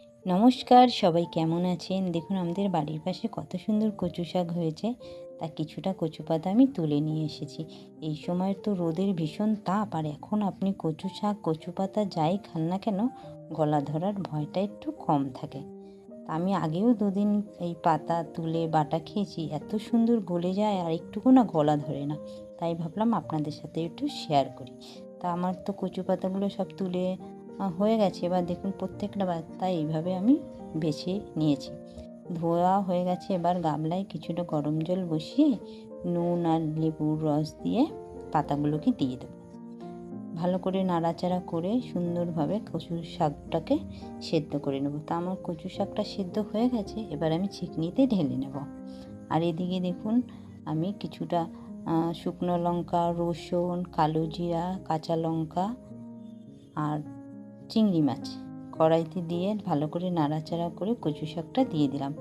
নমস্কার, সবাই কেমন আছেন? দেখুন আমাদের বাড়ির পাশে কত সুন্দর কচু শাক হয়েছে। তা কিছুটা কচু পাতা আমি তুলে নিয়ে এসেছি। এই সময় তো রোদের ভীষণ তাপ, আর এখন আপনি কচু শাক, কচু পাতা যাই খান না কেন, গলা ধরার ভয়টা একটু কম থাকে। তা আমি আগেও দুদিন এই পাতা তুলে বাটা খেয়েছি, এত সুন্দর গলে যায় আর একটুকু না গলা ধরে না। তাই ভাবলাম আপনাদের সাথে একটু শেয়ার করি। তা আমার তো কচু পাতাগুলো সব তুলে হয়ে গেছে। এবার দেখুন প্রত্যেকটা পাতা এইভাবে আমি বেছে নিয়েছি। ধোয়া হয়ে গেছে। এবার গামলায় কিছুটা গরম জল বসিয়ে নুন আর লেবুর রস দিয়ে পাতাগুলোকে দিয়ে দেবো। ভালো করে নাড়াচাড়া করে সুন্দরভাবে কচু শাকটাকে সেদ্ধ করে নেব। তা আমার কচু শাকটা সেদ্ধ হয়ে গেছে, এবার আমি ছেঁকনিতে ঢেলে নেব। আর এদিকে দেখুন আমি কিছুটা শুকনো লঙ্কা, রসুন, কালো জিরা, কাঁচা লঙ্কা আর চিংড়ি মাছ কড়াইতে দিয়ে ভালো করে নাড়াচাড়া করে কচু শাকটা দিয়ে দিলাম।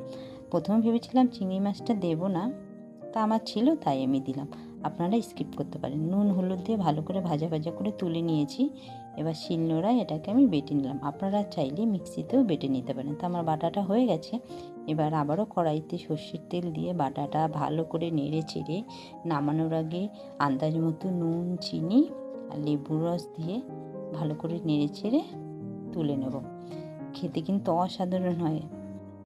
প্রথমে ভেবেছিলাম চিংড়ি মাছটা দেবো না, তা আমার ছিল তাই আমি দিলাম। আপনারা স্কিপ করতে পারেন। নুন হলুদ দিয়ে ভালো করে ভাজা ভাজা করে তুলে নিয়েছি। এবার শিলনোড়ায় এটাকে আমি বেটে নিলাম। আপনারা চাইলে মিক্সিতেও বেটে নিতে পারেন। তো আমার বাটাটা হয়ে গেছে। এবার আবারও কড়াইতে সর্ষের তেল দিয়ে বাটাটা ভালো করে নেড়ে চেড়ে নামানোর আগে আন্দাজ মতো নুন, চিনি আর লেবুর রস দিয়ে ভালো করে নেড়ে চেড়ে তুলে নেব। খেতে কিন্তু অসাধারণ হয়।